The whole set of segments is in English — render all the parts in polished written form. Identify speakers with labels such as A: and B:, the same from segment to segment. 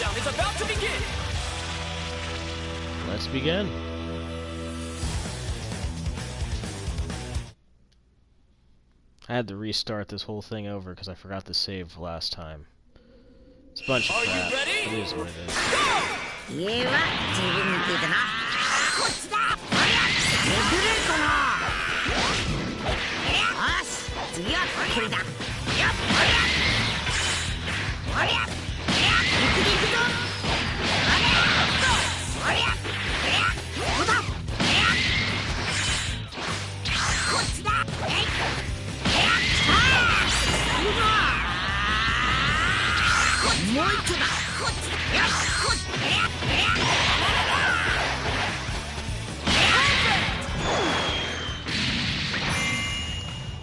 A: countdown is about to begin.
B: Let's begin. I had to restart this whole thing over because I forgot to save last time. It's a bunch of crap.
A: Are you ready?
B: It is what it is.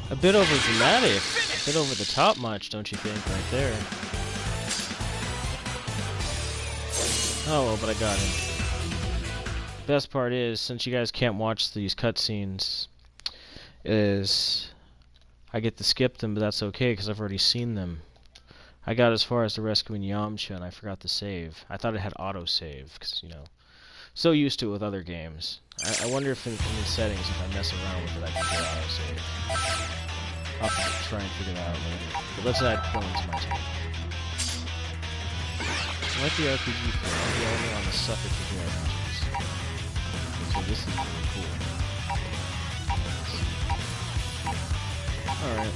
B: A bit over dramatic, a bit over the top much, don't you think, right there? Oh well, but I got him. Best part is, since you guys can't watch these cutscenes, is I get to skip them, but that's okay because I've already seen them. I got as far as the rescuing Yamcha and I forgot to save. I thought it had autosave because, you know, so used to it with other games. I wonder if in the settings, if I mess around with it, I can get autosave. I'll have to try and figure that out later. But let's add Krillin to my team. I like the RPG feel. I'll be only on the sucker for the RPGs. So this is really cool. Alright.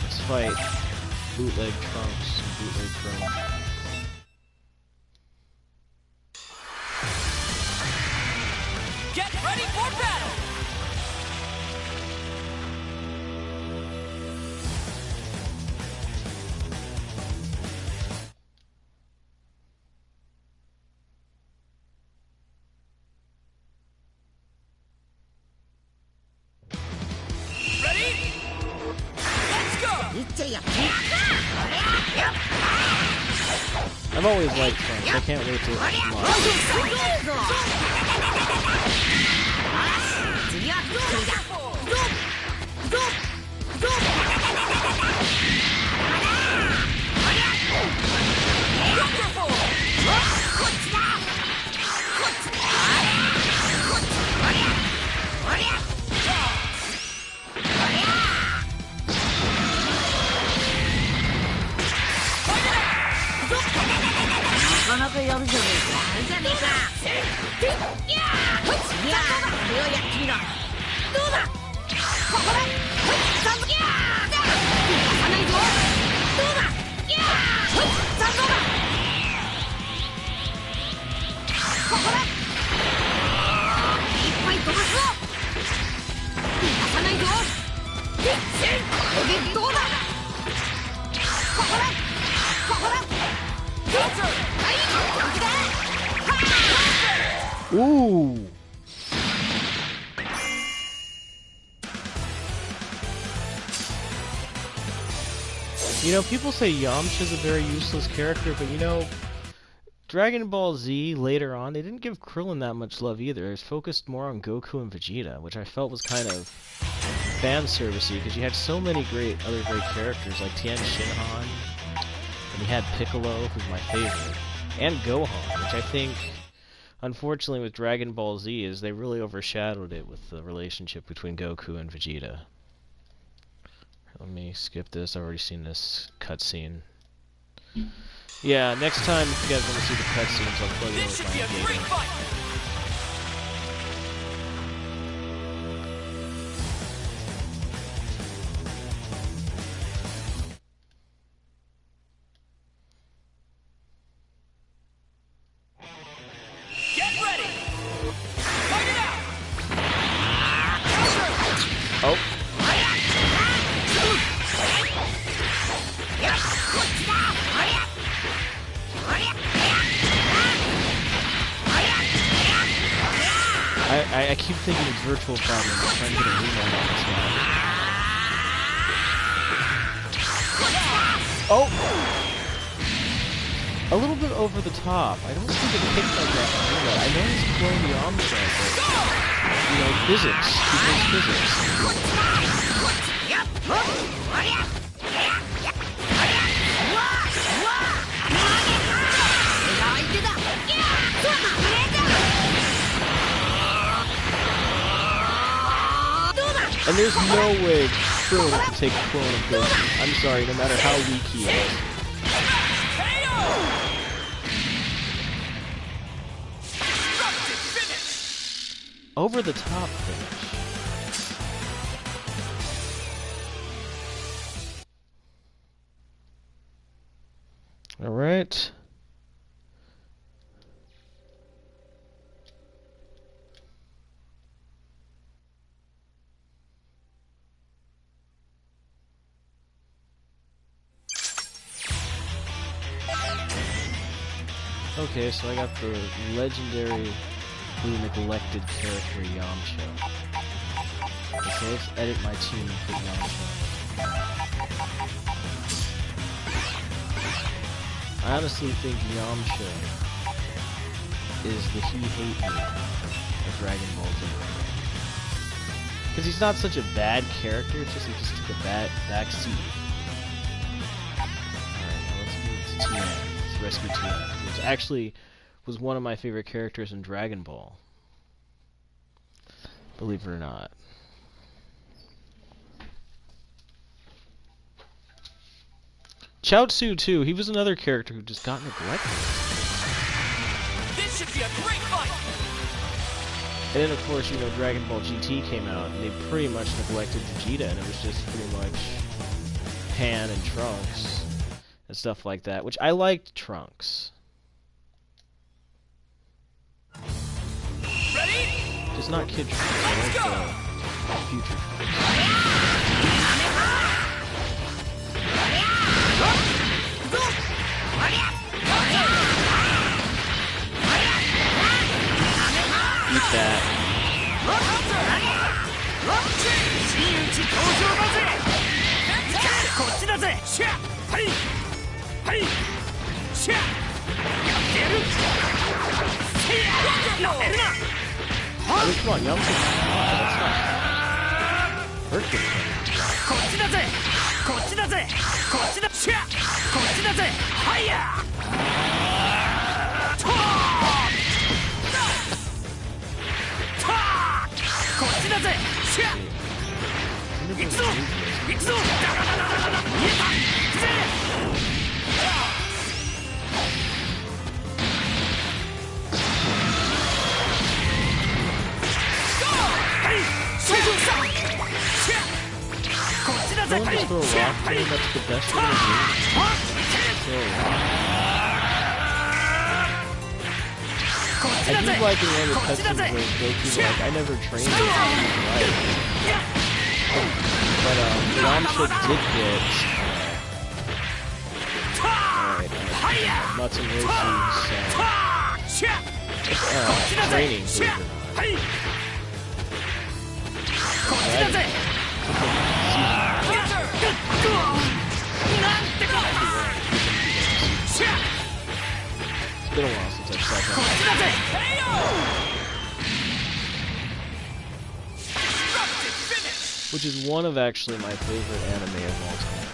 B: Let's fight bootleg Trunks and bootleg Krillin.
A: Get ready for battle! Ready? Let's go!
B: I've always liked Trunks. I can't wait to watch him. Ooh! You know, people say Yamcha's a very useless character, but you know, Dragon Ball Z later on, they didn't give Krillin that much love either. It was focused more on Goku and Vegeta, which I felt was kind of fan servicey because you had so many other great characters like Tien Shinhan, and you had Piccolo, who's my favorite, and Gohan, which I think, unfortunately, with Dragon Ball Z, is they really overshadowed it with the relationship between Goku and Vegeta. Let me skip this. I've already seen this cutscene. Yeah, next time, if you guys want to see the cutscenes, I'll plug it in with my data. Oh. I keep thinking it's virtual fighting. I'm trying to get a rewind on this guy. Oh! A little bit over the top. I don't think it kicked like that. I know he's clone the Yamcha, but you know, physics. He plays physics. And there's no way Krillin can take a clone of Goku. I'm sorry, no matter how weak he is. Over the top finish. All right. Okay, so I got the legendary neglected character Yamcha. So let's edit my team and put Yamcha. I honestly think Yamcha is the he-hate me of Dragon Ball Z. Because he's not such a bad character, it's just he just took a back seat. Alright, now let's move to Tien. Let's rescue Tien. Which actually was one of my favorite characters in Dragon Ball. Believe it or not. Chaozu too, he was another character who just got neglected.
A: This should be a great fight.
B: And then of course, you know, Dragon Ball GT came out and they pretty much neglected Vegeta, and it was just pretty much Pan and Trunks and stuff like that, which I liked Trunks.
A: Ready?
B: Just not Kid Trunks, I like the future Trunks. Eat that. I mean, come on, Yamcha. That's not hurt this thing. Don't just throw a rock to him, that's the best you're gonna do. Throw a rock. I do like in one of the cutscenes where Goku's like, I never trained him to be right. But Yamcha did get Nuts and Roshi's training, believe it or not. It's been a while since I've saw that. Which is one of actually my favorite anime of all time.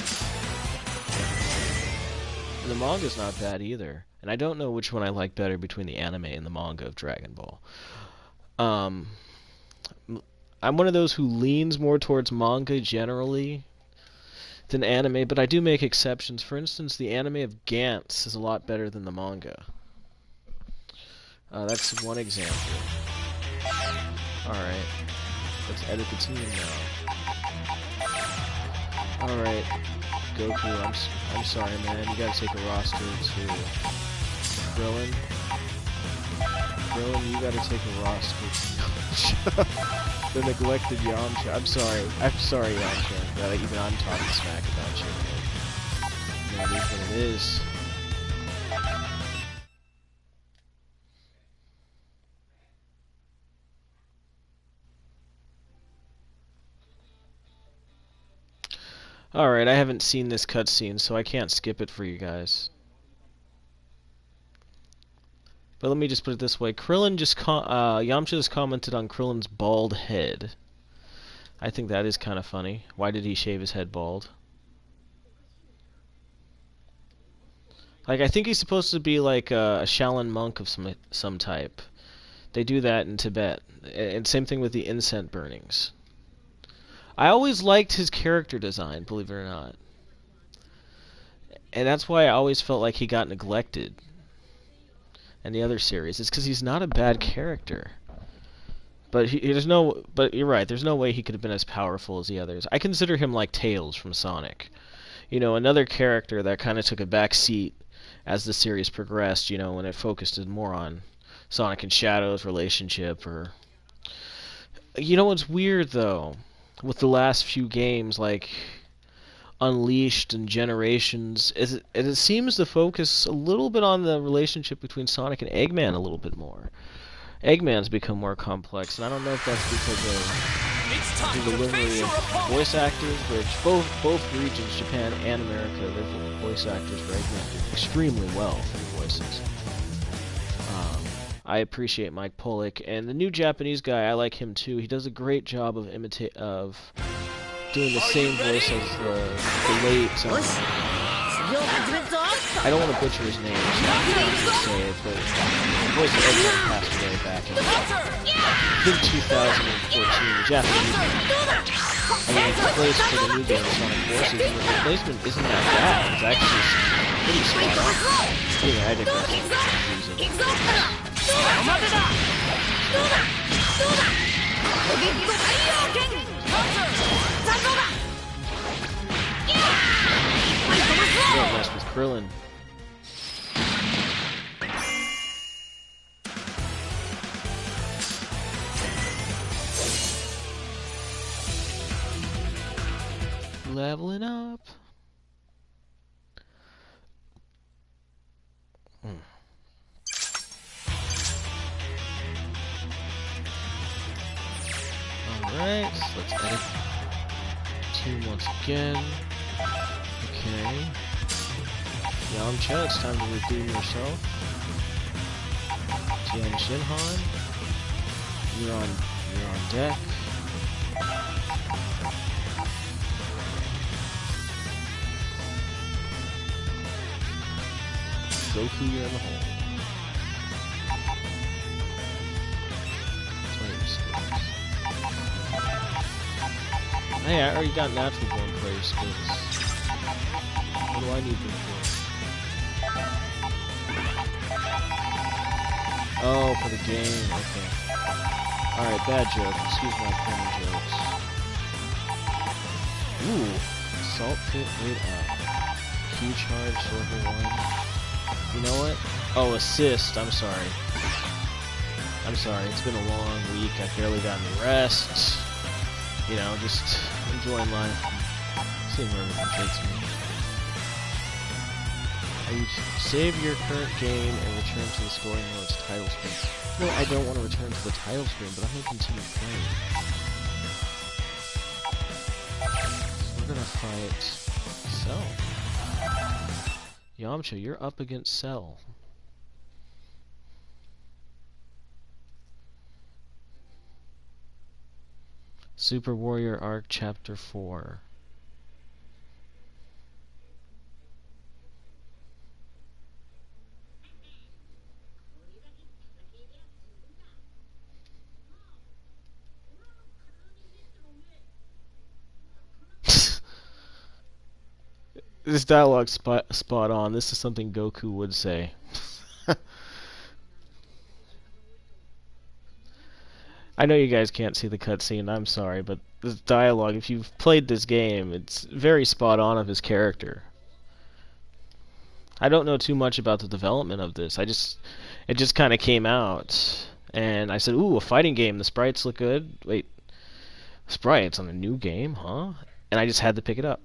B: And the manga's not bad either. And I don't know which one I like better between the anime and the manga of Dragon Ball. I'm one of those who leans more towards manga generally than anime, but I do make exceptions. For instance, the anime of Gantz is a lot better than the manga. That's one example. Alright. Let's edit the team now. Alright. Goku, I'm sorry, man. You gotta take a roster to Krillin. Krillin, you gotta take a roster to the neglected Yamcha. I'm sorry, Yamcha, that even I'm talking smack about you. But, it is what it is. Alright, I haven't seen this cutscene, so I can't skip it for you guys. But let me just put it this way. Yamcha just commented on Krillin's bald head. I think that is kind of funny. Why did he shave his head bald? Like, I think he's supposed to be like a Shaolin monk of some type. They do that in Tibet. And same thing with the incense burnings. I always liked his character design, believe it or not. And that's why I always felt like he got neglected in the other series. It's because he's not a bad character. But but you're right. There's no way he could have been as powerful as the others. I consider him like Tails from Sonic. Another character that kind of took a back seat as the series progressed. When it focused more on Sonic and Shadow's relationship, or what's weird though, with the last few games like Unleashed and Generations, it seems to focus a little bit on the relationship between Sonic and Eggman a little bit more. Eggman's become more complex, and I don't know if that's because of the delivery of voice actors, which both regions, Japan and America, their voice actors for Eggman do extremely well for the voices. I appreciate Mike Pollock, and the new Japanese guy, I like him too. He does a great job of doing the same voice as the late. I don't want to butcher his name, so I'm not going to say it, but the voice of Eggman passed away back in, I think, 2014. The Japanese one. And he replaced for the new game Sonic Forces, and the replacement isn't that bad. It's actually pretty spot on. Anyway, I digress. Don't mess with Krillin. Leveling up. Alright, so let's edit team once again. Okay. Yamcha, it's time to redeem yourself. Tian Shinhan, you're on deck. Goku, you're in the hole. Player skills. Hey, I already got natural born player skills. What do I need them for? Oh, for the game, okay. Alright, bad joke. Excuse my corny jokes. Ooh, Assault Pit rate up. Key charge, silver 1. You know what? Oh, assist, I'm sorry. It's been a long week. I've barely gotten rest. Just enjoying life. Seeing where everything takes me. Save your current game and return to the scoring mode's title screen. No, I don't want to return to the title screen, but I'm going to continue playing. So we're going to fight Cell. Yamcha, you're up against Cell. Super Warrior Arc Chapter 4. This dialogue's spot on. This is something Goku would say. I know you guys can't see the cutscene, I'm sorry, but this dialogue, if you've played this game, it's very spot on of his character. I don't know too much about the development of this. It just kind of came out, and I said, ooh, a fighting game, the sprites look good. Wait, sprites on a new game, huh? And I just had to pick it up.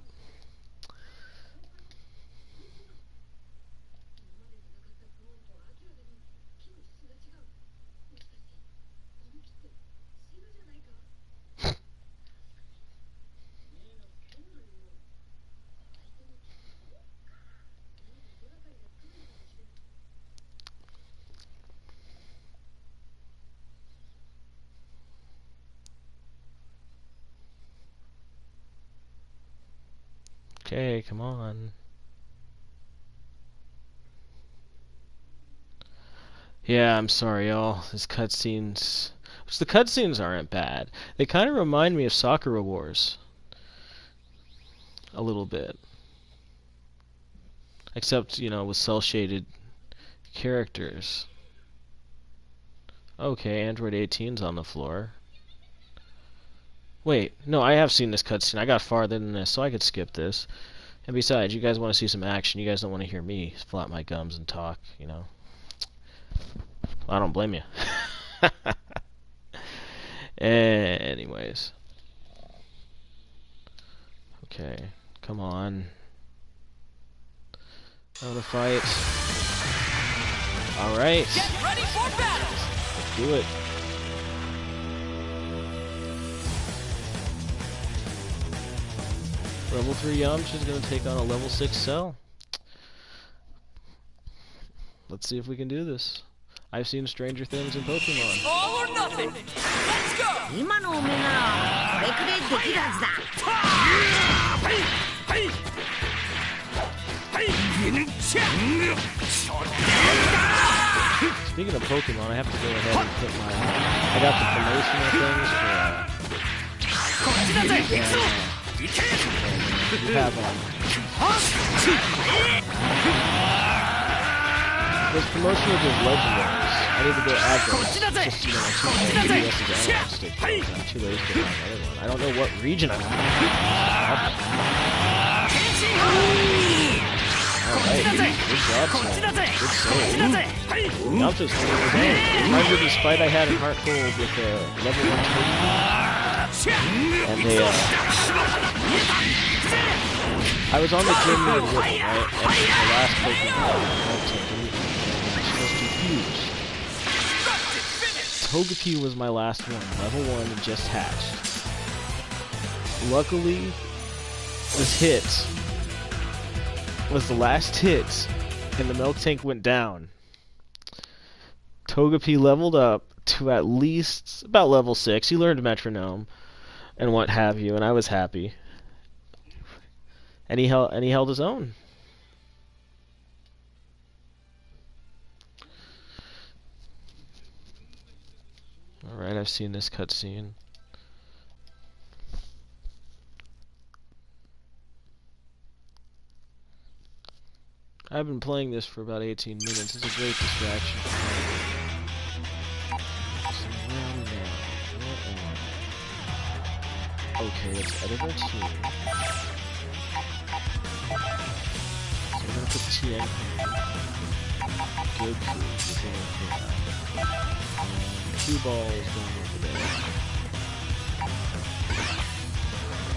B: Okay, come on. Yeah, I'm sorry, y'all. This cutscene's... Because the cutscenes aren't bad. They kind of remind me of Sakura Wars. A little bit. Except, you know, with cel-shaded characters. Okay, Android 18's on the floor. Wait, no, I have seen this cutscene. I got farther than this, so I could skip this. And besides, you guys want to see some action. You guys don't want to hear me flap my gums and talk, you know. I don't blame you. Anyways. Okay, come on. I want to fight. Alright.
A: Get ready for battle!
B: Let's do it. Level 3 Yamcha's gonna take on a level 6 Cell. Let's see if we can do this. I've seen stranger things in Pokemon.
A: All or nothing! Let's go!
B: Speaking of Pokemon, I have to go ahead and put my... I got the promotional things for... you have there's promotional with legendaries. I need to go add those. Just, you know, my 2 DBS's analog stick. I'm too lazy to buy another one. I don't know what region I'm in. Alright, good job, Sam. Good save. Yamcha's holding his own. Reminds me of this fight I had in Heart Gold with level 1 and they, I was on the gym with him, right? And the last Pokemon, she was confused. Togepi was my last one, level 1 and just hatched. Luckily, this hit was the last hit, and the milk tank went down. Togepi leveled up to at least about level 6. He learned Metronome and what have you, and I was happy. And he held his own. All right, I've seen this cutscene. I've been playing this for about 18 minutes. It's a great distraction. Okay, let's edit our team. So I'm gonna put TN here. Goku is going here. And Cue Ball is going over there.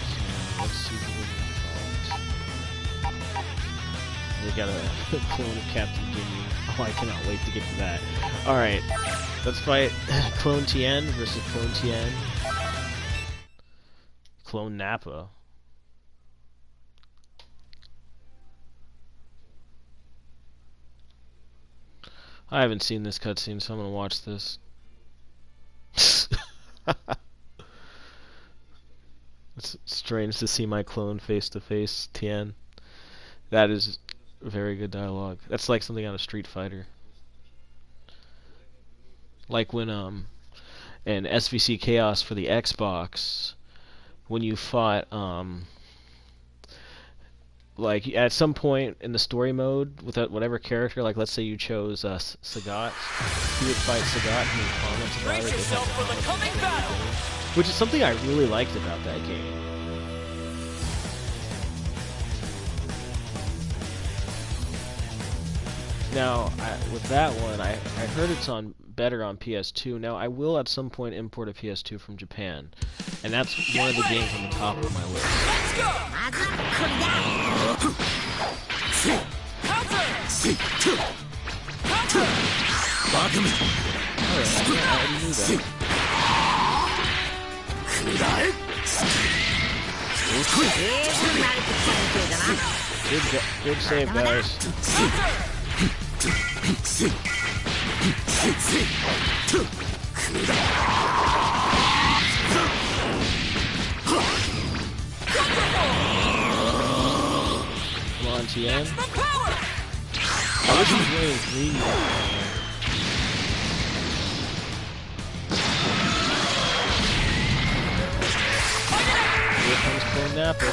B: So let's see who we're gonna fight. We got a clone of Captain Ginyu. Oh, I cannot wait to get to that. Alright, let's fight Clone Tien versus Clone Tien. Clone Nappa. I haven't seen this cutscene, so I'm gonna watch this. It's strange to see my clone face to face, Tien. That is very good dialogue. That's like something out of Street Fighter. Like when in SVC Chaos for the Xbox, when you fought like at some point in the story mode with whatever character, like let's say you chose Sagat, you would fight Sagat and you comments about it.
A: Brace yourself for the coming battle!
B: Which is something I really liked about that game. Now, with that one, I heard it's on better on PS2. Now, I will at some point import a PS2 from Japan, and that's one of the games on the top of my list.
A: Let's go! Counter! Counter!
B: Alright, I already knew that. Good save, guys.
A: Counter!
B: Come on, Tien.
A: Maximum power!
B: I wish he was wearing green. here comes Clone Nappa.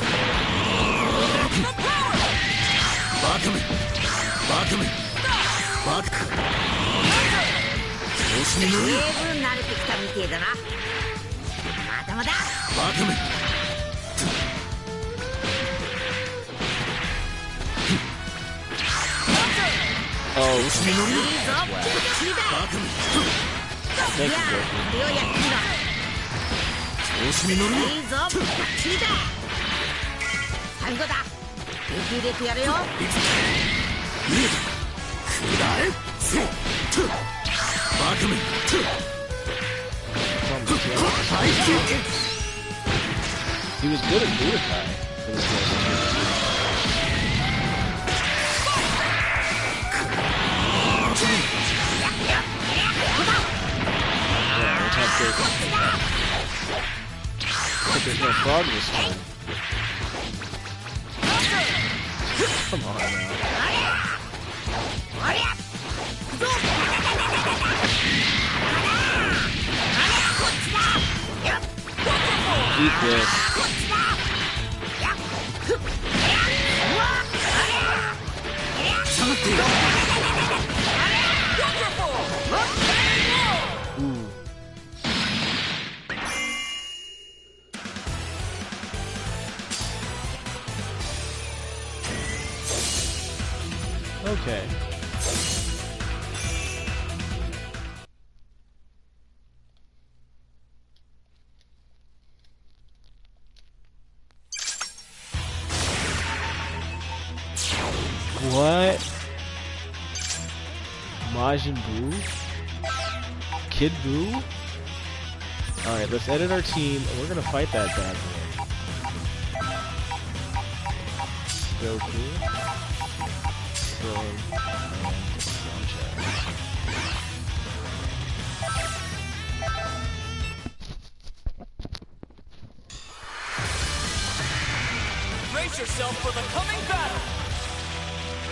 B: Oh, that's whack. Thank you, He was good at Budokai for this game. But there's no frog this time. Come on now. Eat this. Ooh. Okay. What? Majin Buu? Kid Buu? Alright, let's edit our team, and we're gonna fight that bad boy. Goku. Krillin, and Yamcha.
A: Brace yourself for the coming battle.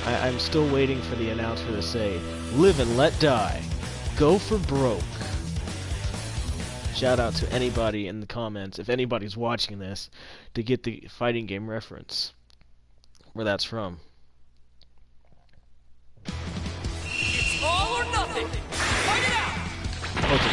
B: I'm still waiting for the announcer to say, "Live and let die. Go for broke." Shout out to anybody in the comments, if anybody's watching this, to get the fighting game reference. Where that's from.
A: It's all or nothing. Fight it out.
B: Oh, it's a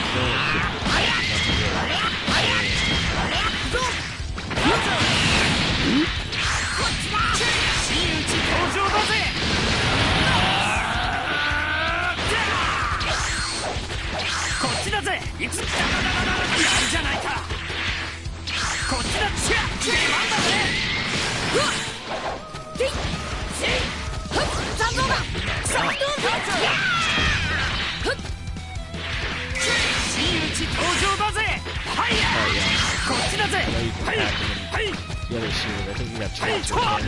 B: the other shoe, I think you got transferred. Oh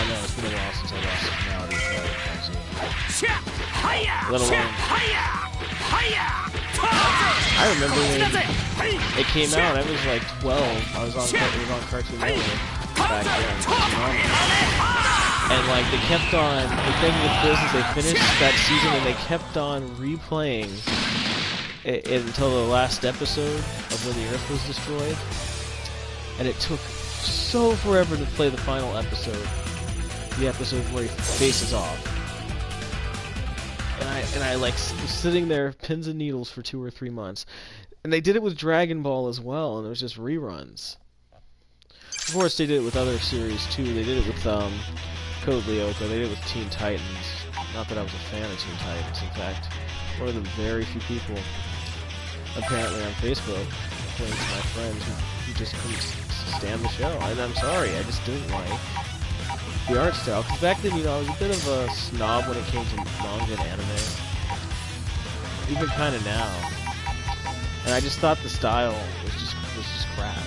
B: no, it's been a while since I lost the finality of let alone. I remember when it came out, I was like 12. I was on Cartoon Network back then. And like they kept on, the thing with this is they finished that season and they kept on replaying it until the last episode of when the Earth was destroyed. And it took so forever to play the final episode. The episode where he faces off. And I like was sitting there pins and needles for 2 or 3 months. And they did it with Dragon Ball as well, and it was just reruns. Of course they did it with other series too. They did it with Code Lyoko, they did it with Teen Titans. Not that I was a fan of Teen Titans, in fact. One of the very few people apparently on Facebook, according to my friends, who just couldn't stand the show. And I'm sorry, I just didn't like the art style. Because back then, you know, I was a bit of a snob when it came to manga and anime. Even kind of now. And I just thought the style was just crap.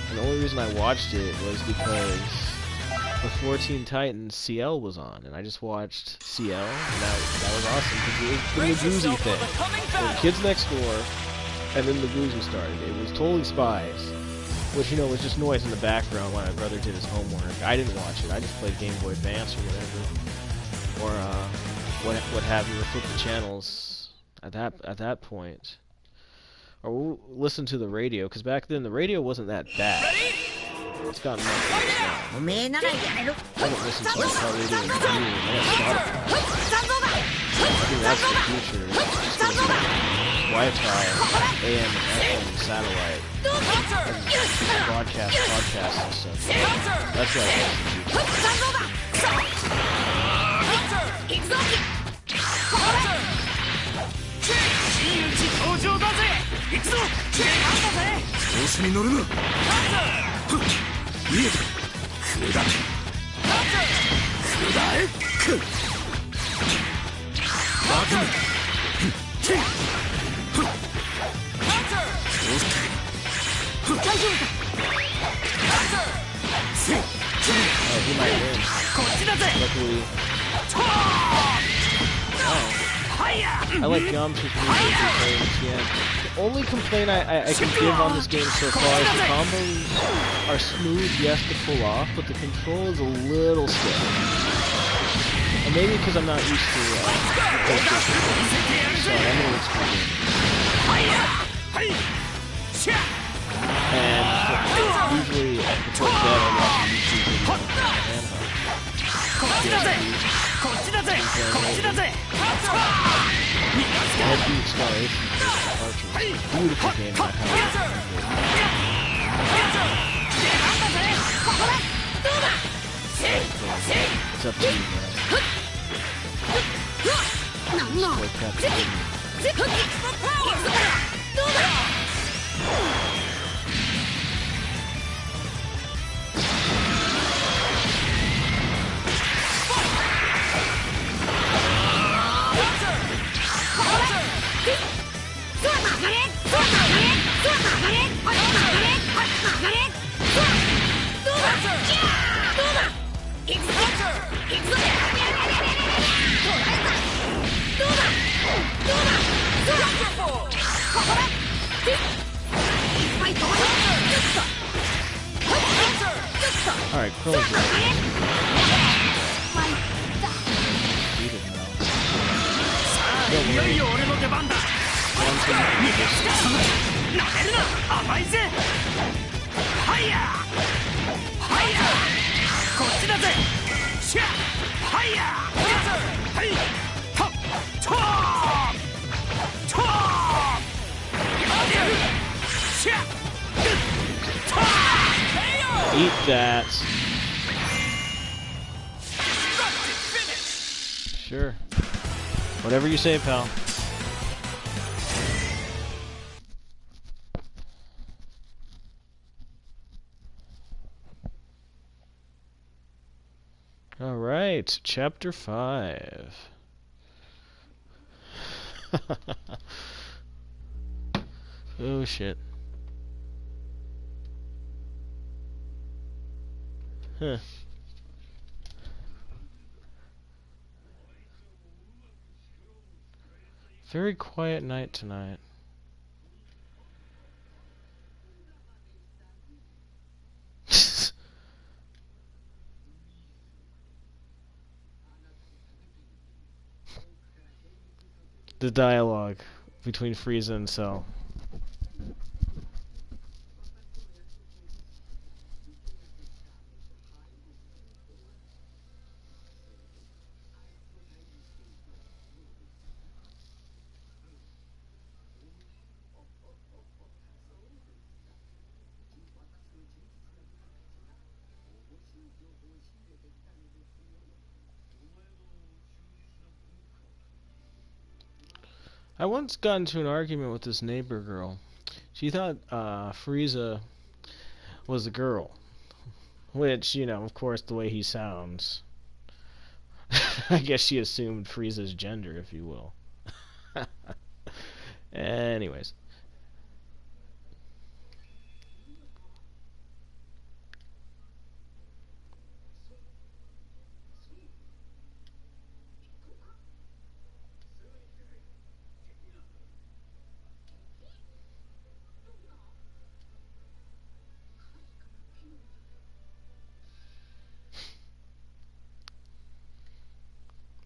B: And the only reason I watched it was because before Teen Titans, CL was on, and I just watched CL, and that was awesome because it was the Naguzi thing. The Kids Next Door, and then the Naguzi started. It was totally Spies, which, you know, was just noise in the background while my brother did his homework. I didn't watch it. I just played Game Boy Advance or whatever, or what have you, or flip the channels at that point. Or we'll listen to the radio, because back then the radio wasn't that bad.
A: Ready?
B: It's gotten much worse now.
C: おめえならやれる
B: I haven't listened to my car radio in years. I got Spotify. I think that's the future. Just gonna be Wi-Fi, AM, and FM, and satellite. Broadcast, podcast, and stuff. That's what I think the future.
C: 行くぞ
A: 真打ち登場だぜ。行くぞ。出番だぜ。
D: 調子に乗るな。見えた。砕け。砕え。く。バカめ。て。どうした。大丈夫か。せ。
B: He might win.
A: こっちだぜ。
B: Luckily,
A: はいや。
B: I like Yamcha's music playing at the end. The only complaint I can give on this game so far is the combos are smooth, yes, to pull off, but the control is a little stiff. And maybe because I'm not used to PlayStation. So I'm a little extreme. And usually before bed I watch YouTube videos on handheld.
A: こっちだぜ。こっちだぜ。こっちだぜ。
B: Head beat Starration for Archers. Beautiful game. I It's up to you, man.
C: なんの
B: Play Captain Lee.
C: こ
B: Alright, Crow's right. Defeated now.
A: いよいよ俺の出番だ。
B: One team.
A: なめるな。甘いぜ。はいや。はいや。こっちだぜ。シャ。はいや。はい。と。と。と。やってやる。シャ。と。
B: Eat that. Sure. Whatever you say, pal. All right, chapter 5. Oh shit. Huh. Very quiet night tonight. The dialogue between Frieza and Cell. I once got into an argument with this neighbor girl. She thought Frieza was a girl. Which, you know, of course, the way he sounds. I guess she assumed Frieza's gender, if you will. Anyways.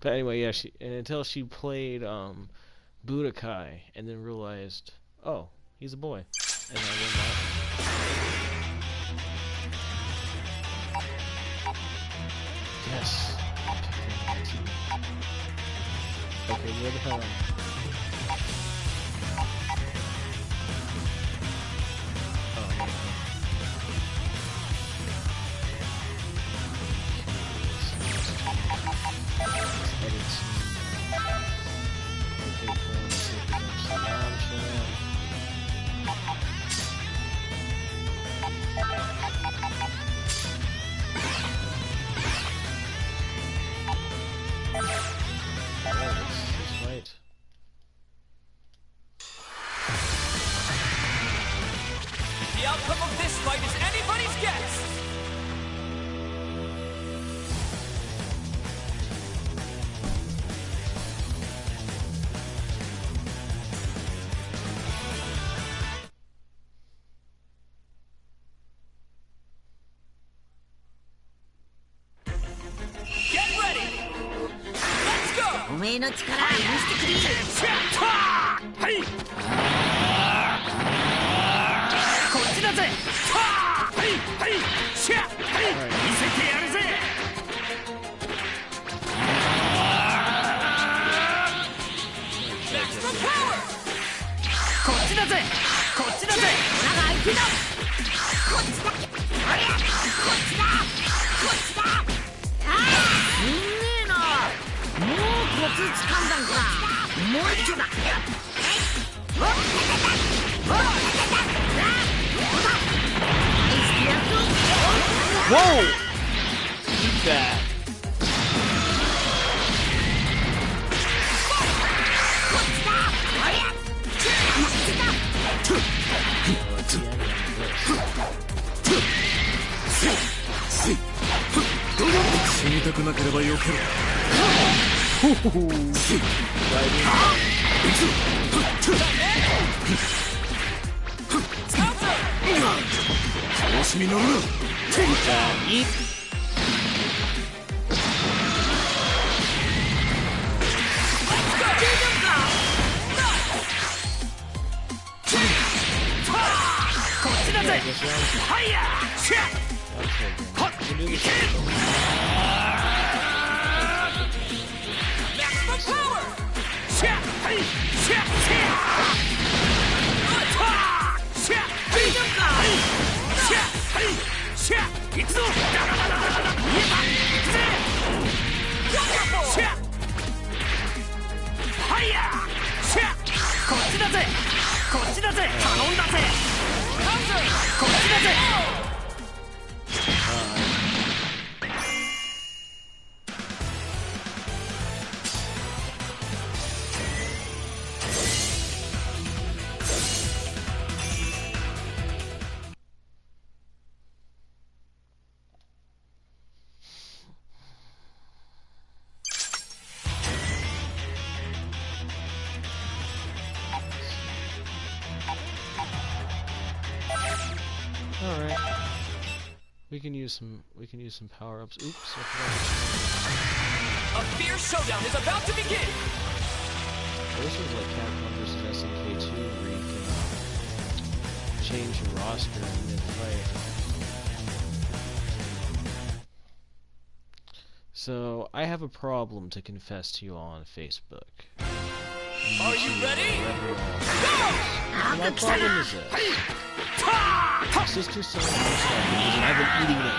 B: But anyway, yeah, until she played Budokai, and then realized, oh, he's a boy. And I went back. Yes. Okay, where the hell am I? Oh, no. Edit scene. Okay, cool. Let's see if we can see Yamcha. Let's fight.
A: The outcome of this fight is anybody's guess. Get ready. Let's go.
C: おめえの力見せてくれ。
A: はいこっちだぜはいはいシャはい見せてやるぜこっちだぜこっちだぜ
C: 穴が開いてる。こっちだ。ありゃ、こっちだ。こっちだ。ああ、すんげえな。もうコツ掴んだんか。もう一丁だ。
B: Whoa! Eat that. Eat. Alright. We can use some power-ups. Oops, I forgot.
A: A fierce showdown is about to begin.
B: This is like Capcom vs SNK2 where you can change your roster mid-fight. So, I have a problem to confess to you on Facebook.
A: Are you ready?
B: My problem is this. My sister's selling my stuff and I've been eating it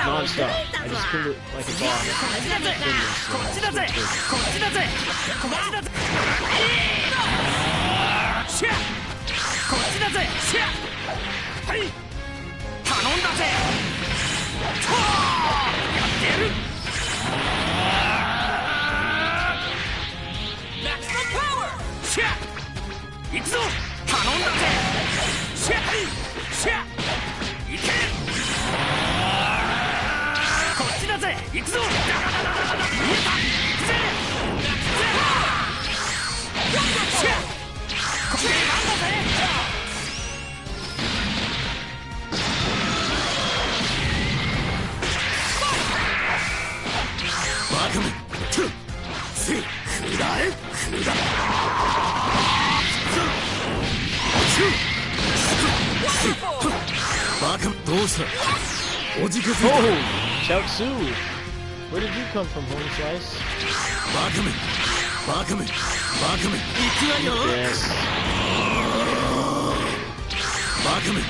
B: non-stop. I just killed it like a boss.
A: Maximum power! 行くぞ頼んだぜシャッシャッいけこっちだぜ行くぞ見えた行くぜシャッこっちなんだぜバカめくらえくら
D: どうしたおじけづいた
B: Oh! Chaozu! Where did you come from, Home Slice?
D: バカめバカめバカめ行くわよ
B: Yes.
D: バカめ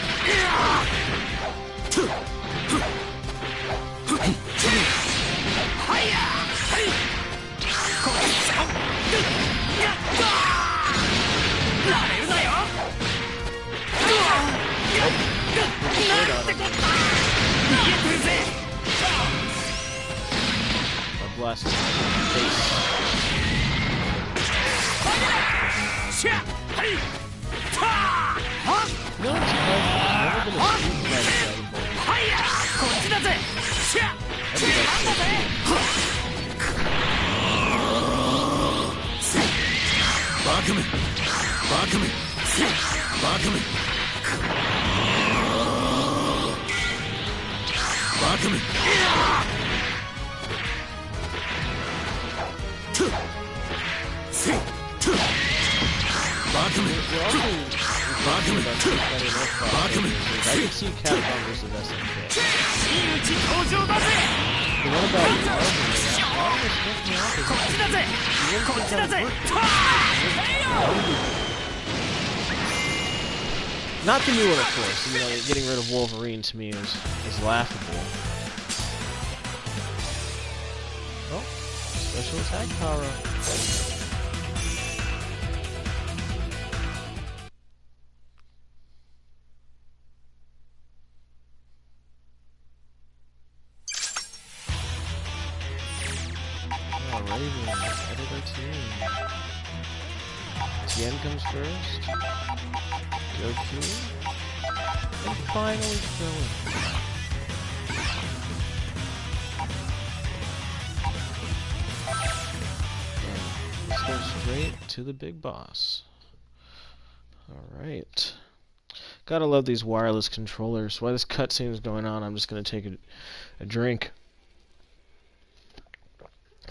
B: A blast face. No, it's never been a street fighter Dragon Ball.
D: バカめバカめバカめバカめバカめ
B: I can see Capcom versus SNK. But what about Marvel? Marvel is making me Not the new one, of course. You know, getting rid of Wolverine to me is laughable. Oh, special attack power up. Tien comes first. Goku. And finally Krillin. And let's go straight to the big boss. Alright. Gotta love these wireless controllers. While this cutscene is going on, I'm just gonna take a drink.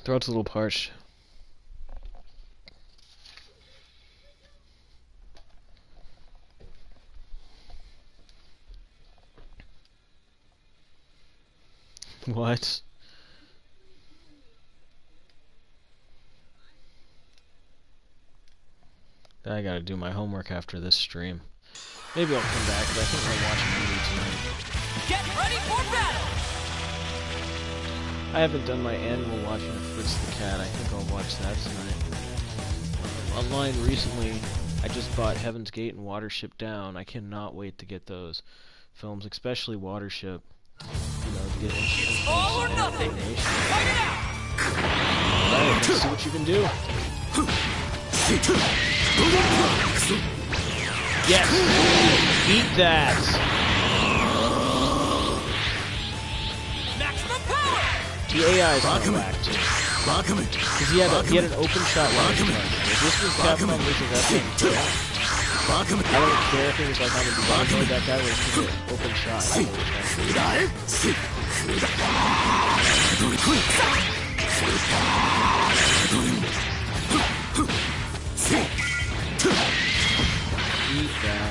B: Throat's a little parched. What? I gotta do my homework after this stream. Maybe I'll come back, but I think I'll watch a movie tonight.
A: Get ready for battle!
B: I haven't done my annual watching of Fritz the Cat. I think I'll watch that tonight. Online recently, I just bought Heaven's Gate and Watership Down. I cannot wait to get those films, especially Watership. You know, to get
A: It's all or nothing! Fight it out!
B: Alright, let's see what you can do. Yes! Beat that!
A: Maximum power!
B: The AI is kind of whack too. Because he had an open shot launch punch. If this was Capcom versus SNK, I don't care if it was like on the design board, that guy was just an open shot. Eat that.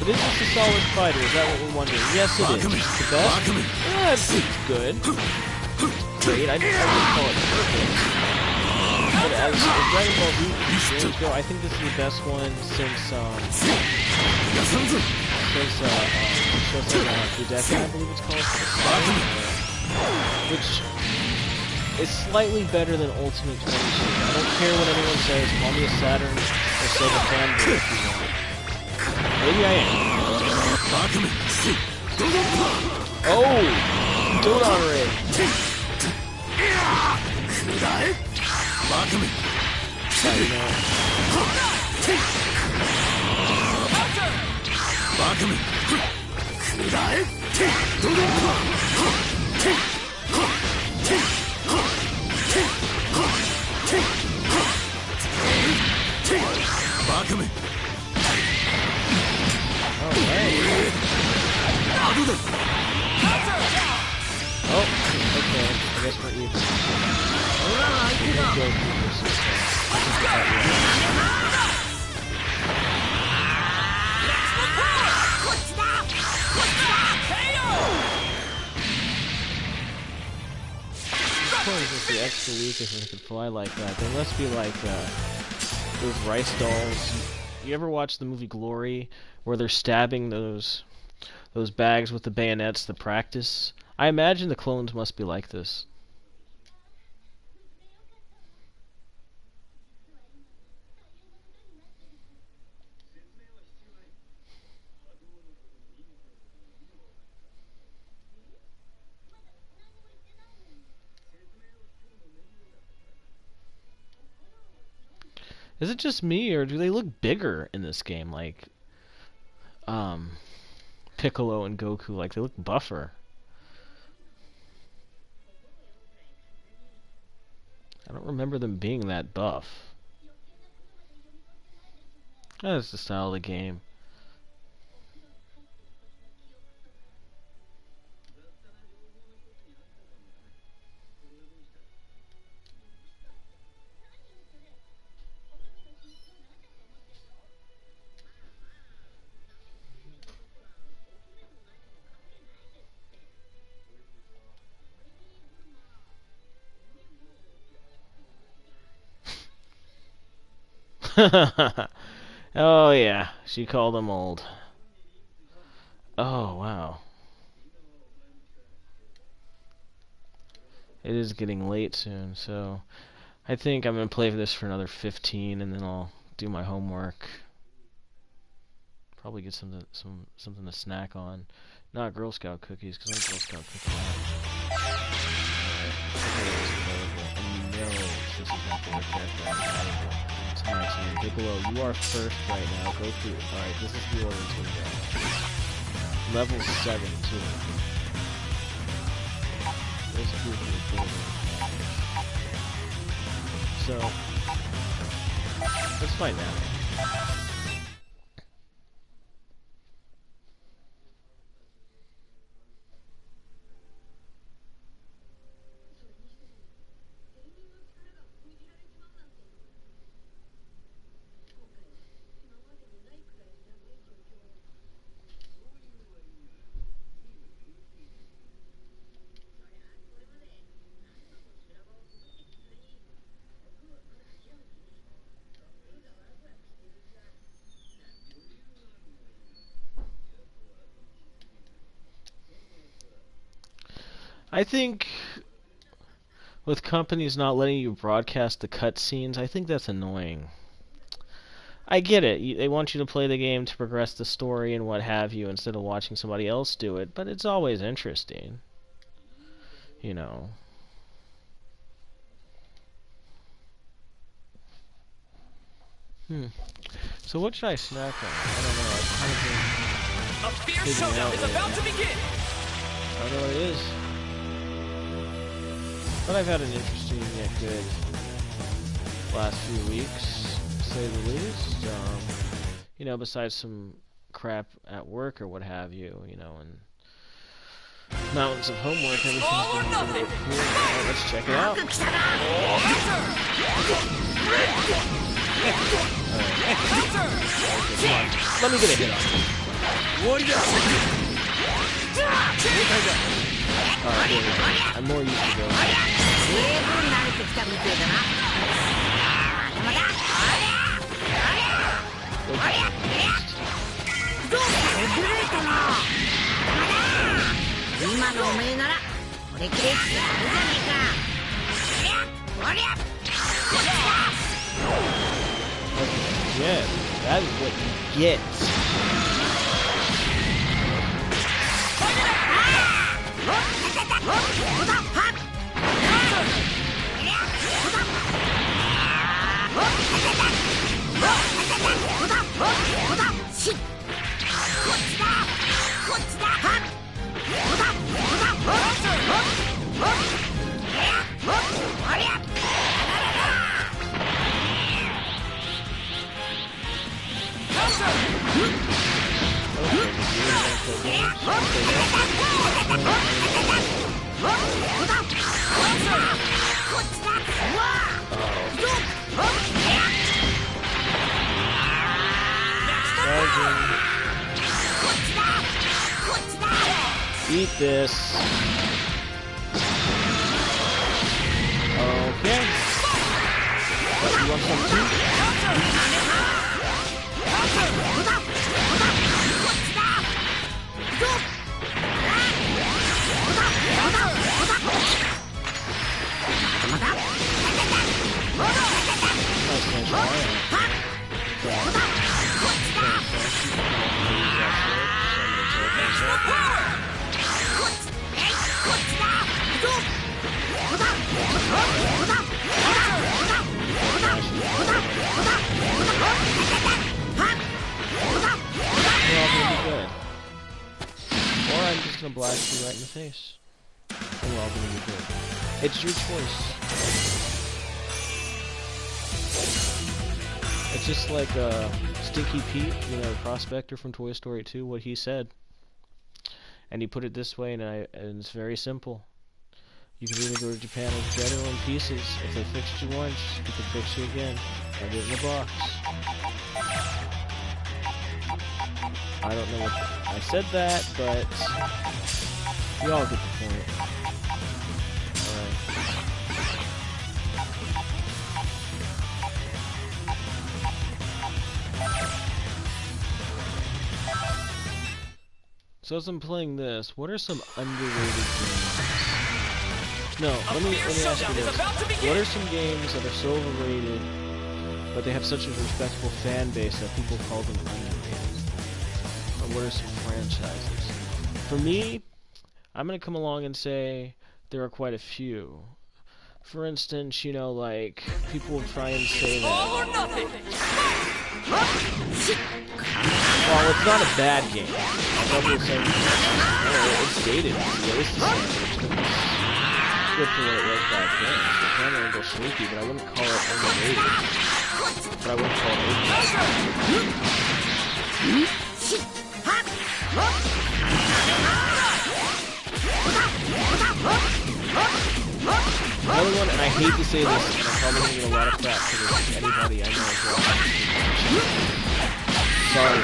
B: But is this a solid fighter? Is that what we're wondering? Yes, it is. The best? Yeah, it's good. Great. I wouldn't call it perfect. But as Dragon Ball Z games go, I think this is the best one since Budokan, I believe it's called, which is slightly better than Ultimate 22. I don't care what anyone says. Call me a Saturn or Sega fanboy if you want. Maybe I am. Oh! Dodon Ray! Just the extra weak if they could fly like that. They must be like those rice dolls. You ever watch the movie Glory, where they're stabbing those bags with the bayonets, the practice? I imagine the clones must be like this. Is it just me, or do they look bigger in this game? Like, Piccolo and Goku, like, they look buffer. I don't remember them being that buff. That's the style of the game. Oh yeah, she called him old. Oh wow. It is getting late soon, so I think I'm gonna play this for another 15, and then I'll do my homework. Probably get something to snack on. Not Girl Scout cookies, because I'm Girl Scout cookie. Piccolo, you are first right now. Go through. Alright, this is the order to go. Level 7, too. Let's do the order. So, let's find out. I think with companies not letting you broadcast the cutscenes, I think that's annoying. I get it. They want you to play the game to progress the story and what have you instead of watching somebody else do it, but it's always interesting. You know. So what should I snack on? I don't know. I've kind of been
A: A fierce showdown is about to begin!
B: I don't know what it is. But I've had an interesting yet good last few weeks, to say the least. You know, besides some crap at work or what have you, you know, and mountains of homework, everything's been a bit cool. Alright, let's check it out. Let me get a hit on it. Alright, here we go. I'm more used to going. Yeah, that is what you get. like this. Okay. You want some too? Gonna blast you right in the face. And we're all gonna be good. It's your choice. It's just like Stinky Pete, you know, Prospector from Toy Story 2, what he said. And he put it this way, and it's very simple. You can either go to Japan or get it in pieces. If they fixed you once, you can fix you again. Have it in the box. I don't know what I said that, but we all get the point. Alright. So as I'm playing this, what are some underrated games? No, let me ask you this. What are some games that are so overrated, but they have such a respectable fan base that people call them underrated? What are some franchises? For me, I'm gonna come along and say there are quite a few. For instance, you know, like people will try and say that. Well, it's not a bad game. Some will say, oh, it's dated. Yeah, it's the same. It's good for what it was back then. The camera angle sneaky, but I wouldn't call it underrated. But I wouldn't call it overrated. Another one, and I hate to say this, and I'm probably going to get a lot of crap for this, anybody I know as well. Sorry.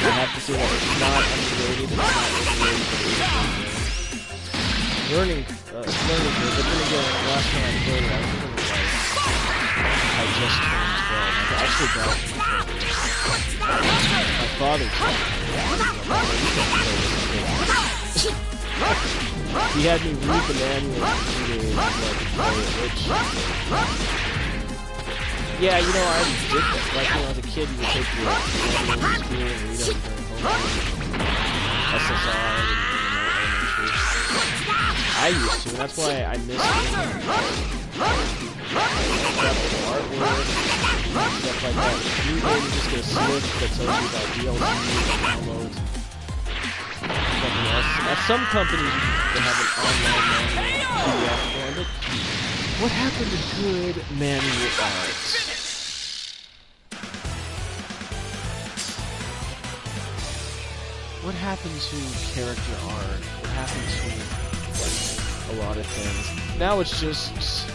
B: I have to say that it's not underrated, it's not overrated, but it is learning curve. But then again, last time I played it, I was like, I just turned 12. I actually got it from my father taught me. He had me read the manual for 2 days so I could play it, which... Yeah, you know, I did that. Like, when I was a kid, you would take your manual to school and read them during homework. SSR and elementary. I used to, and that's why I miss it. Artwork, stuff like that. You maybe just get a slip that tells you about DLC, downloads, something else. At some companies, they have an online manual PDF form, but what happened to good manual art? What happened to character art? What happened to a lot of things? Now it's just...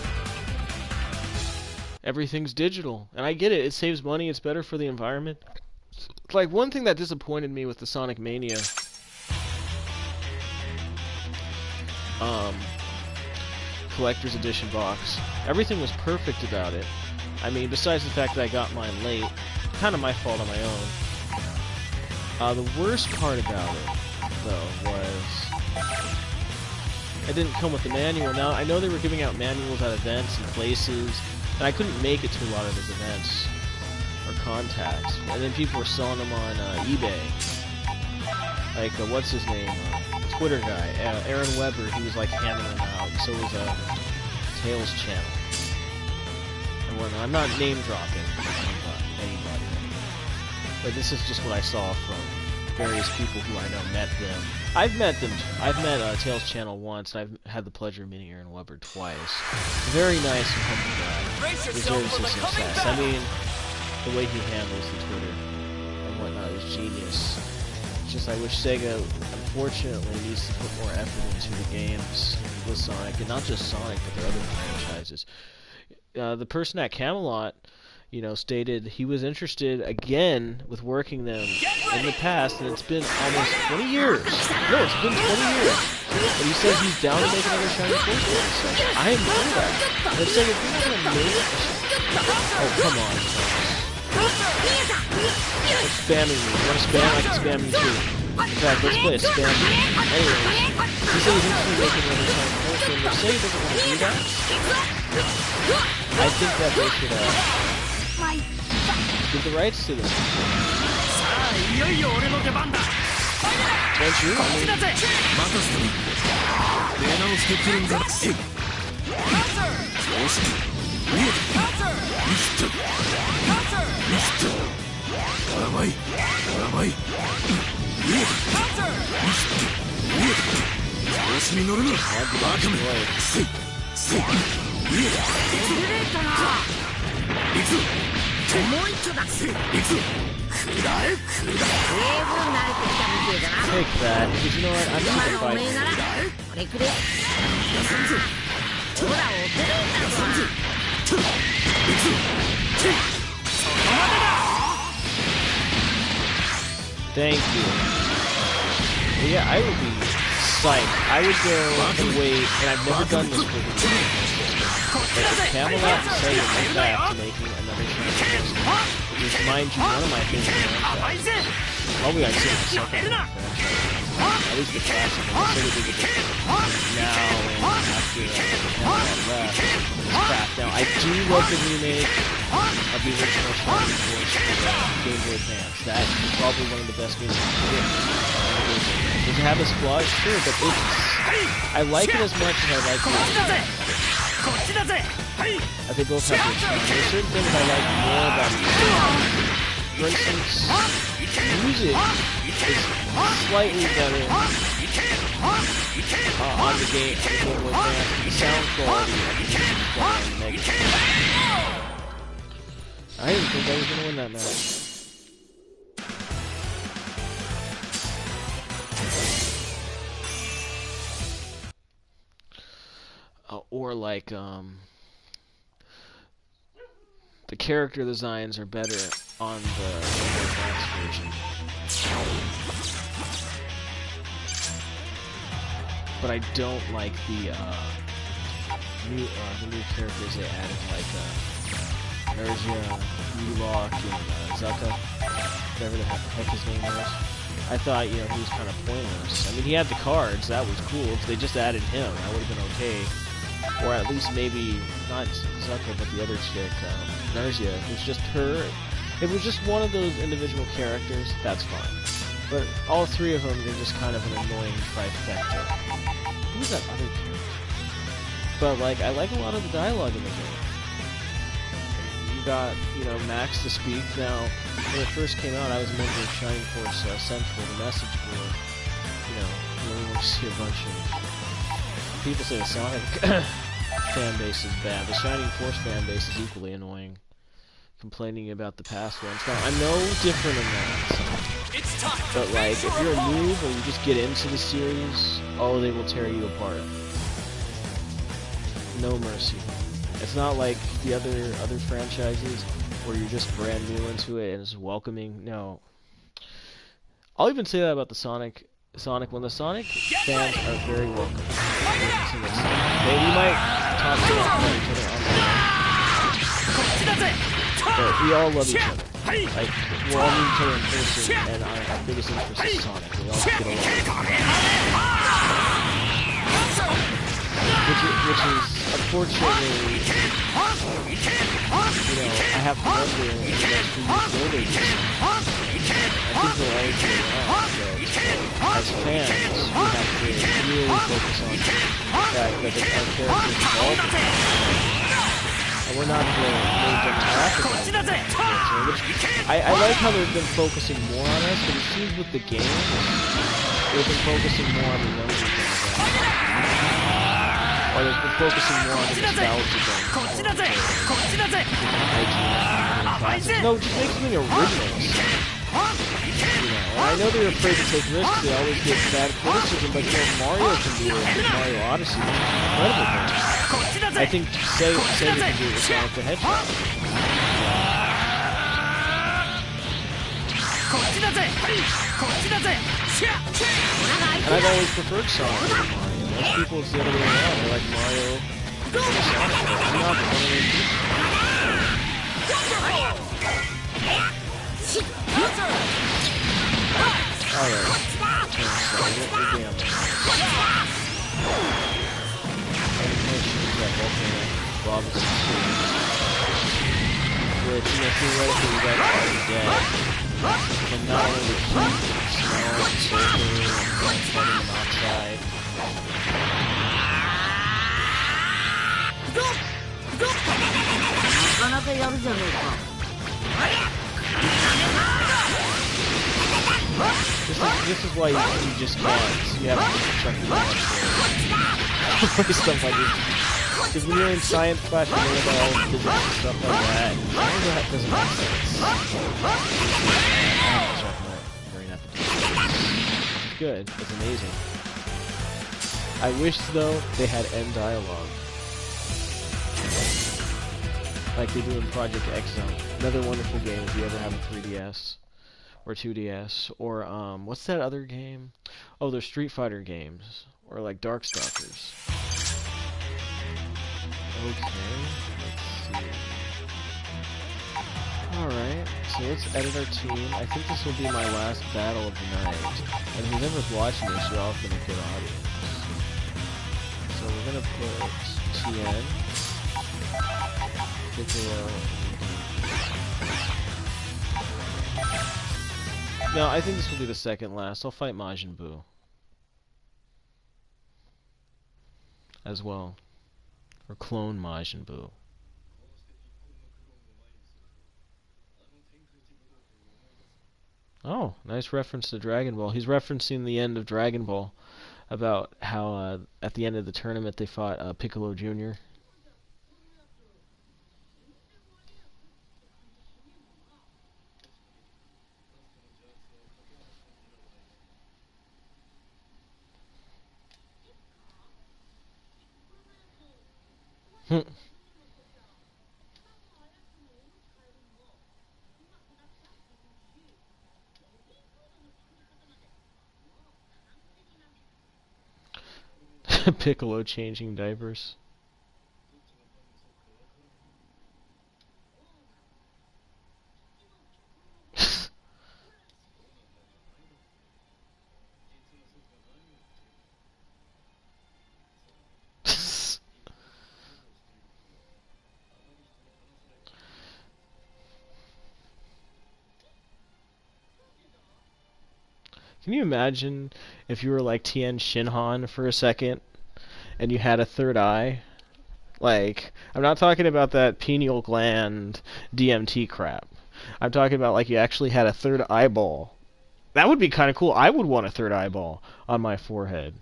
B: everything's digital. And I get it, it saves money, it's better for the environment. Like, one thing that disappointed me with the Sonic Mania... Collector's Edition box. Everything was perfect about it. I mean, besides the fact that I got mine late. Kind of my fault on my own. The worst part about it, though, was... it didn't come with the manual. Now, I know they were giving out manuals at events and places, and I couldn't make it to a lot of those events or contacts. And then people were selling them on eBay. Like, what's his name? Twitter guy, Aaron Weber, he was like handing them out. So was Tails channel. And whatnot. I'm not name dropping anybody, but this is just what I saw from various people who I know met them. I've met them. I've met Tails channel once. And I've had the pleasure of meeting Aaron Weber twice. Very nice and humble guy. Deserves his success. I mean, the way he handles the Twitter and whatnot is genius. It's just I wish Sega, unfortunately, needs to put more effort into the games with Sonic, and not just Sonic, but their other franchises. The person at Camelot, stated he was interested again with working them in the past, and it's been almost 20 years. No, it's been 20 years. And he says he's down to make another Shining Force game. So I am for that. And it's saying if you're not going to make it... Oh, come on. It's spamming me. You want to spam? I can spam you too. In fact, let's play a spam game. Anyways, he said he's interested in making another Shining Force game. They say he doesn't want to do that. I think that they should give the rights to them. Don't you? I mean...
C: Take
B: that, because you know what, I'm just gonna fight. Thank you. Yeah, I would be psyched. I would go and wait, and I've never done this before. But if Camelot decided to make back to making another Shining Force, which, mind you, one of my favorite franchises. Probably I'd say the second franchise. At least the classic. I'm so they did it now and after Camelot left. It's crap. Now, I do love the remake of the original Shining Force for the Game Boy Advance. That's probably one of the best games you can get. Does it have its flaws? Sure, but it's... I like it as much as I like the original. They both have their charm. There's certain things I like more about each. For instance, music is slightly better on the Game Boy Advance. The sound quality of the music is better on Mega Drive. I didn't think I was going to win that match. Or like, the character designs are better on the advanced version. But I don't like the new characters they added, like Nergia, Ulok, and Zucca, whatever the heck his name was. I thought, he was kind of pointless. I mean, he had the cards, that was cool. If they just added him, that would have been okay. Or at least maybe, not Zucca, but the other chick, Nergia. If it was just her, if it was just one of those individual characters, that's fine. But all three of them, they're just kind of an annoying trifecta. Who's that other character? But, like, I like a lot of the dialogue in the game. You got, Max to speak. Now, when it first came out, I was a member of Shining Force Central, the message board. You only want to see a bunch of... People say the Sonic fan base is bad. The Shining Force fan base is equally annoying. Complaining about the past ones. Now, I'm no different in that. But, like, if you're a noob or you just get into the series, they will tear you apart. No mercy. It's not like the other franchises where you're just brand new into it and it's welcoming. No. I'll even say that about the Sonic, when the Sonic fans are very welcome. We might talk to each other online, but we all love each other. Like, we're all meet each other in person, and our biggest interest is Sonic. We all get along. Which is, unfortunately, I have to wonder in the next few years where they do. I think they'll always be around, but as fans, we have to really focus on the fact that our characters evolve. And we're not the main demographic. I like how they've been focusing more on us, but it seems with the games, they've been focusing more on the younger demographic. Or they've been focusing more on the nostalgia thing. No, just make something original. And I know they're afraid to take risks, they always get bad criticism, but Mario can do it with Mario Odyssey, which is incredible. I think Sega can do it with Sonic the Hedgehog. And I've always preferred Sonic over Mario. Most people, it's the other way around. They like Mario over Sonic. I'm not one of those people. Alright. What we're gambling. That volcano lava stream. Which, theoretically, you guys are already dead. From not only the heat, smell, and sulfur, and carbon monoxide. This is why you just can't. You have to check the stuff like this. Because when you're in science class, you learn about all the physics and stuff like that. That doesn't make sense. Good. It's amazing. I wish, though, they had end dialogue. Like they do in Project X Zone. Another wonderful game if you ever have a 3DS. Or 2DS. Or, what's that other game? Oh, they're Street Fighter games. Or like Darkstalkers. Okay, let's see. Alright, so let's edit our team. I think this will be my last battle of the night. And whoever's watching this, you're all going to good audience. So we're going to put TN, Piccolo. No, I think this will be the second last. I'll fight Majin Buu. As well. Or clone Majin Buu. Oh, nice reference to Dragon Ball. He's referencing the end of Dragon Ball about how at the end of the tournament they fought Piccolo Jr. Piccolo changing diapers. Can you imagine if you were like Tien Shinhan for a second and you had a third eye? Like, I'm not talking about that pineal gland DMT crap. I'm talking about like you actually had a third eyeball. That would be kind of cool. I would want a third eyeball on my forehead.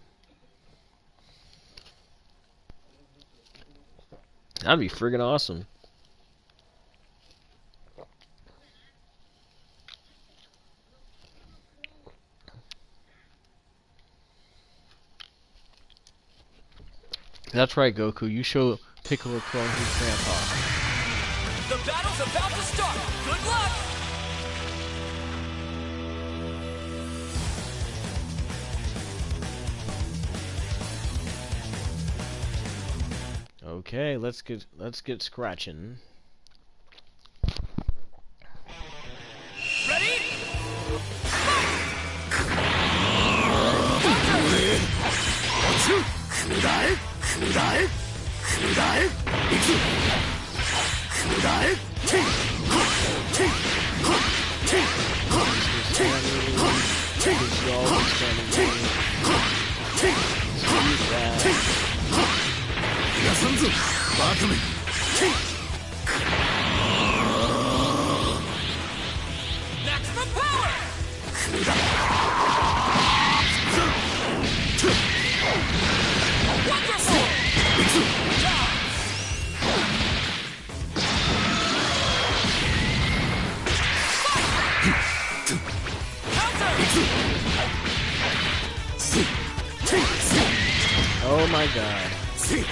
B: That'd be friggin' awesome. That's right, Goku. You show Piccolo clone his grandpa.
A: The battle's about to start. Good luck.
B: Okay, let's get scratching.
A: Ready? Maximum power! Wonderful!
B: Oh my god. You're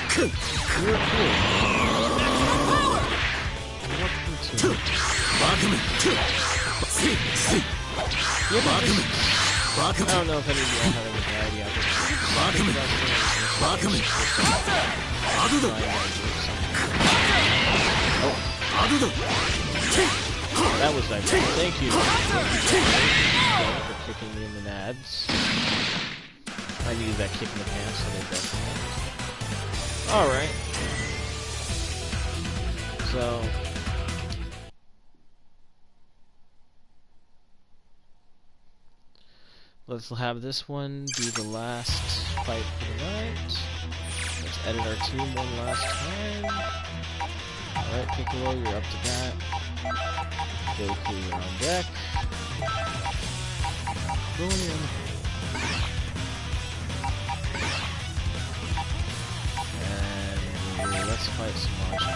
B: cool. Welcome to I don't know if any of you all have any idea. That was nice. Thank you for kicking me in the nads. I needed that kick in the pants, so they definitely. Alright. So. Let's have this one be the last fight for the night. Let's edit our team one last time. Alright, Piccolo, you're up to bat. Goku, you're on deck. Brilliant. And let's fight Samaji.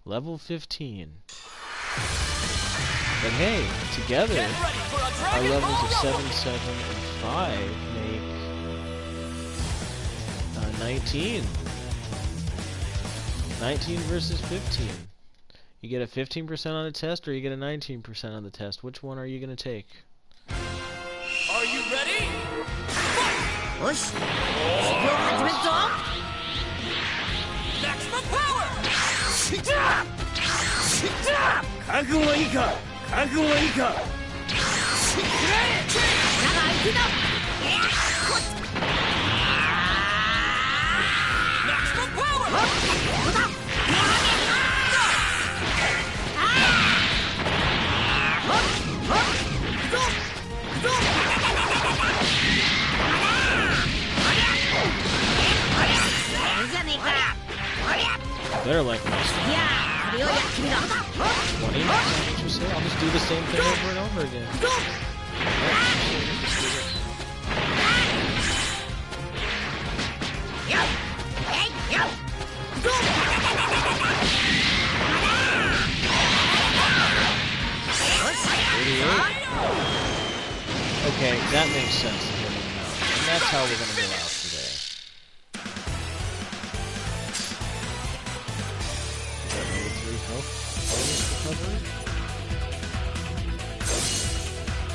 B: Level 15. But hey, together, our levels of 7, 7, and 5 make 19. 19 versus 15. You get a 15% on the test, or you get a 19% on the test. Which one are you going to take?
A: Are you ready?
C: Push.
A: Maximum power!
D: 覚悟はいいか覚悟はいいか
A: Maximum power!
B: They're like my 20? What you say? I'll just do the same thing over and over again. Okay, that makes sense to get him out. And that's how we're gonna go out today. Level 3 health bonus recovery.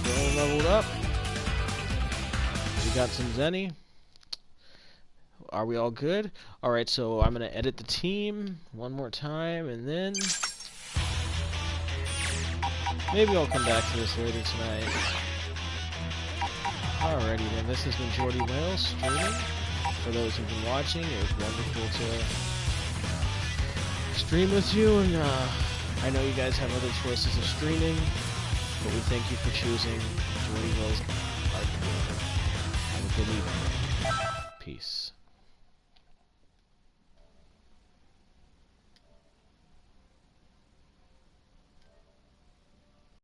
B: Going leveled up. We got some Zenny. Are we all good? Alright, so I'm gonna edit the team one more time, and then maybe I'll come back to this later tonight. Alrighty then, this has been Jordy Wales streaming. For those who've been watching, it was wonderful to stream with you, and I know you guys have other choices of streaming, but we thank you for choosing Jordy Wales. Have a good evening. Peace.